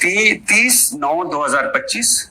30/9/2025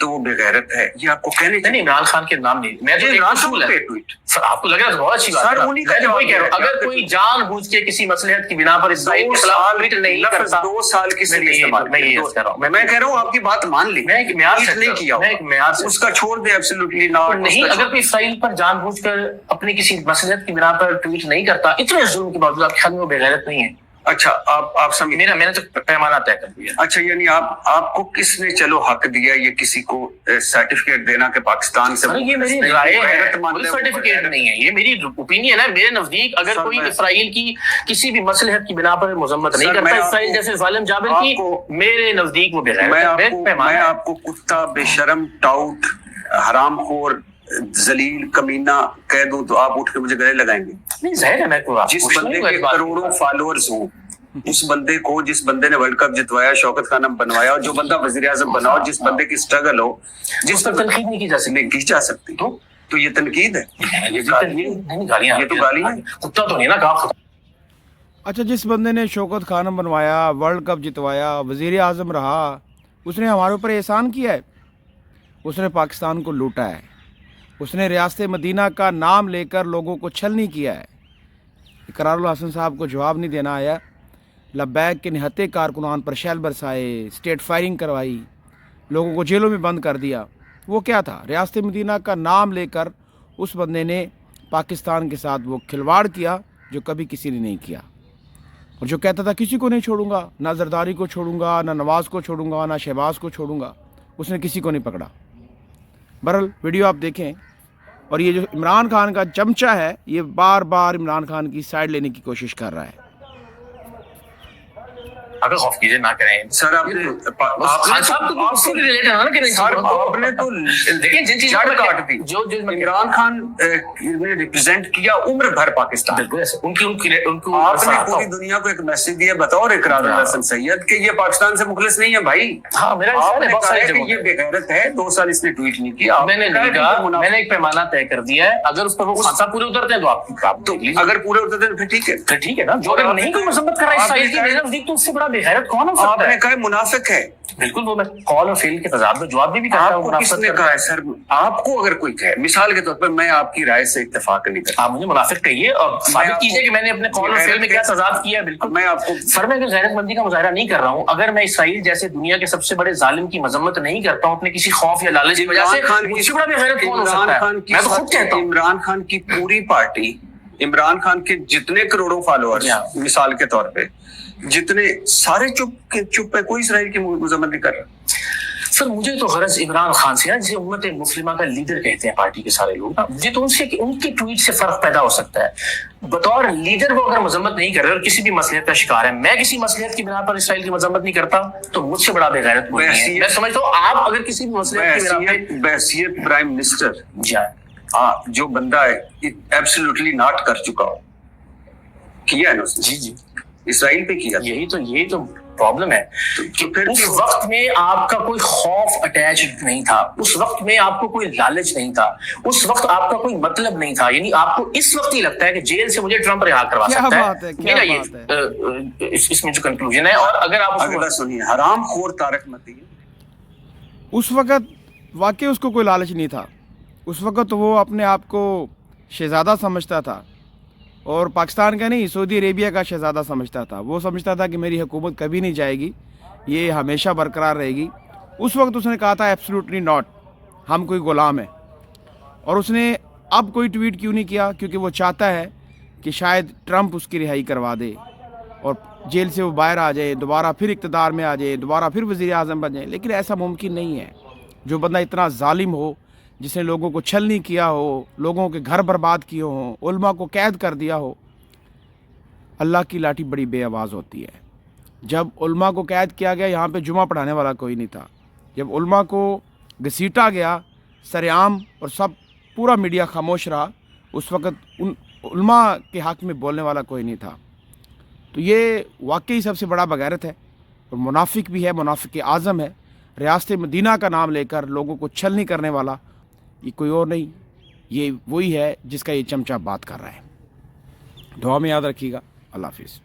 تو وہ بےغیرت ہے، یہ آپ کو کہنے نہیں عمران خان کے نام نہیں، میں تو ایک اصول ہے ٹویٹ سر، آپ کو لگ رہا ہے بہت اچھی بات سر، ہے، انہی کا میں تو وہی کہہ رہا ہوں، جواب اگر کوئی جان بوجھ کے کسی مصلحت کی بنا پر اسرائیل کے خلاف ٹویٹ نہیں کرتا، 2 سال کس نے استعمال میں یہ کہہ رہا ہوں، میں کہہ رہا ہوں آپ کی بات مان لی، میں ایک معیار سے نہیں کیا میں ایک معیار سے اس کا چھوڑ دے ایبسولوٹلی ناٹ نہیں، اگر کوئی اسرائیل پر جان بوجھ کر اپنی کسی مصلحت کی بنا پر ٹویٹ نہیں کرتا، اتنے ظلم کے باوجود آپ کے خیال میں وہ بےغیرت نہیں ہے؟ اچھا آپ سمجھ، میں نے تو پیمانہ طے کر دیا۔ اچھا یعنی آپ کو کس نے چلو حق دیا یہ کسی کو سرٹیفکیٹ دینا کہ پاکستان سے؟ یہ میری رائے ہے، کوئی سرٹیفکیٹ نہیں ہے، یہ میری اوپینین ہے۔ میرے نزدیک اگر کوئی اسرائیل کی کسی بھی مصلحت کی بنا پر مذمت نہیں کرتا اسرائیل جیسے ظالم جابر کی، میرے نزدیک وہ بےغیرت ہے۔ میں آپ کو کتا، بے شرم، ٹاؤٹ، حرام خور، ذلیل، کمینہ کہہ دوں تو آپ اٹھ کے مجھے گلے لگائیں گے؟ نہیں ظاہر ہے، میں جس بندے کے کروڑوں فالوورز ہوں، اس بندے کو، جس بندے نے ورلڈ کپ جتوایا، شوکت خانم بنوایا، اور جو بندہ وزیر اعظم بنا ہو، جس بندے کی اسٹرگل ہو، جس پر تنقید نہیں کی جا سکتی، نہیں کی جا سکتی، تو یہ تنقید ہے، یہ تو گالی ہے، کتا تو نہیں نا کہا۔ اچھا، جس بندے نے شوکت خانم بنوایا، ورلڈ کپ جتوایا، وزیر اعظم رہا، اس نے ہمارے اوپر احسان کیا ہے؟ اس نے پاکستان کو لوٹا ہے، اس نے ریاست مدینہ کا نام لے کر لوگوں کو چھلنی کیا ہے۔ اقرار الحسن صاحب کو جواب نہیں دینا آیا، لبیک کے نہتے کارکنان پر شیل برسائے، اسٹیٹ فائرنگ کروائی، لوگوں کو جیلوں میں بند کر دیا۔ وہ کیا تھا؟ ریاست مدینہ کا نام لے کر اس بندے نے پاکستان کے ساتھ وہ کھلواڑ کیا جو کبھی کسی نے نہیں کیا، اور جو کہتا تھا کسی کو نہیں چھوڑوں گا، نہ زرداری کو چھوڑوں گا، نہ نواز کو چھوڑوں گا، نہ شہباز کو چھوڑوں گا، اس نے کسی کو نہیں پکڑا۔ بہرحال ویڈیو آپ دیکھیں، اور یہ جو عمران خان کا چمچہ ہے، یہ بار بار عمران خان کی سائڈ لینے کی کوشش کر رہا ہے۔ اگر خوف کیجیے، نہ کریں سر، آپ نے خان صاحب تو اس سے ریلیٹڈ ہے نا کہ نہیں؟ سر آپ نے تو دیکھیں جن چیزوں جڑ میں کاٹ دی، جو عمران خان نے ریپرزینٹ کیا عمر بھر پاکستان، بالکل ایسے ان کو آپ نے پوری دنیا کو ایک میسج دیا بطور اقرار الحسن سید کہ یہ پاکستان سے مخلص نہیں ہے بھائی۔ ہاں، میرا آپ نے کہا ہے کہ یہ بےغیرت ہے، 2 سال اس نے ٹویٹ نہیں کیا، میں نے نہیں کہا، میں نے ایک پیمانہ طے کر دیا ہے، اگر اس پر وہ خان صاحب پورے اترتے ہیں تو آپ تو اگر پورے اترتے ہیں پھر ٹھیک ہے، پھر ٹھیک ہے نا۔ جو اگر نہیں کوئی مذمت کر رہا ہے اسرائیل کی، میرے نزدیک تو اس سے بڑا بےغیرت کون ہو سکتا ہے؟ آپ نے کہا منافق ہے، بالکل، وہ میں قول اور فعل کے تضاد میں جواب بھی کرتا ہوں۔ آپ کو کس نے کہا ہے سر؟ آپ کو اگر کوئی کہے، مثال کے طور پر میں آپ کی رائے سے اتفاق نہیں کرتا، آپ مجھے منافق کہیے اور ثابت کیجیے کہ میں نے اپنے قول اور فعل میں کیا تضاد کیا ہے۔ بالکل، میں آپ کو سر، میں اگر غیرت مندی کا مظاہرہ نہیں کر رہا ہوں، اگر میں اسرائیل جیسے دنیا کے سب سے بڑے ظالم کی مذمت نہیں کرتا ہوں اپنے کسی خوف یا لالچ کی وجہ سے، مجھ سے بڑا بےغیرت کون ہو سکتا ہے؟ میں تو خود کہتا ہوں، عمران خان کی پوری پارٹی، عمران خان کے جتنے کروڑوں فالوورز، مثال کے طور پہ جتنے سارے چپ ہے، کوئی اسرائیل کی مذمت نہیں کر رہا۔ سر مجھے تو غرض عمران خان سے، جسے امت مسلمہ کا لیڈر کہتے ہیں پارٹی کے سارے لوگ، مجھے تو ان کی ٹویٹ سے فرق پیدا ہو سکتا ہے۔ بطور لیڈر وہ اگر مذمت نہیں کر رہے اور کسی بھی مصلحت کا شکار ہے، میں کسی مصلحت کی بنا پر اسرائیل کی مذمت نہیں کرتا، تو مجھ سے بڑا بےغیرت کوئی نہیں ہے۔ میں سمجھتا ہوں آپ اگر کسی بھی مصلحت کی بنا پر بحیثیت پرائم منسٹر، جی ہاں، جو بندہ ایبسولوٹلی ناٹ کر چکا ہو، کیا ہے نا اس نے، جی اسرائیل پہ کیا، یہی تو پرابلم ہے کہ اس وقت میں آپ کا کوئی خوف اٹیچ نہیں تھا، اس وقت میں آپ کو کوئی لالچ نہیں تھا، اس وقت آپ کا کوئی مطلب نہیں تھا، یعنی آپ کو اس وقت ہی لگتا ہے کہ جیل سے مجھے ٹرمپ رہا کروا سکتا ہے۔ میرا یہ اس میں جو کنکلوژن ہے، اور اگر آپ اگلا سنیے، حرام خور طارق مدین، اس وقت واقعی اس کو کوئی لالچ نہیں تھا، اس وقت وہ اپنے آپ کو شہزادہ سمجھتا تھا، اور پاکستان کا نہیں، سعودی عربیہ کا شہزادہ سمجھتا تھا۔ وہ سمجھتا تھا کہ میری حکومت کبھی نہیں جائے گی، یہ ہمیشہ برقرار رہے گی۔ اس وقت اس نے کہا تھا ایبسلیوٹلی ناٹ، ہم کوئی غلام ہیں۔ اور اس نے اب کوئی ٹویٹ کیوں نہیں کیا؟ کیونکہ وہ چاہتا ہے کہ شاید ٹرمپ اس کی رہائی کروا دے اور جیل سے وہ باہر آ جائے، دوبارہ پھر اقتدار میں آ جائے، دوبارہ پھر وزیر اعظم بن جائے۔ لیکن ایسا ممکن نہیں ہے۔ جو بندہ اتنا ظالم ہو، جس نے لوگوں کو چھلنی کیا ہو، لوگوں کے گھر برباد کیے ہوں، علماء کو قید کر دیا ہو، اللہ کی لاٹھی بڑی بے آواز ہوتی ہے۔ جب علماء کو قید کیا گیا، یہاں پہ جمعہ پڑھانے والا کوئی نہیں تھا۔ جب علماء کو گھسیٹا گیا سرعام اور سب پورا میڈیا خاموش رہا، اس وقت ان علماء کے حق میں بولنے والا کوئی نہیں تھا۔ تو یہ واقعی سب سے بڑا بغیرت ہے، اور منافق بھی ہے، منافق اعظم ہے۔ ریاست مدینہ کا نام لے کر لوگوں کو چھلنی کرنے والا یہ کوئی اور نہیں، یہ وہی ہے جس کا یہ چمچہ بات کر رہا ہے۔ دعا میں یاد رکھیے گا۔ اللہ حافظ۔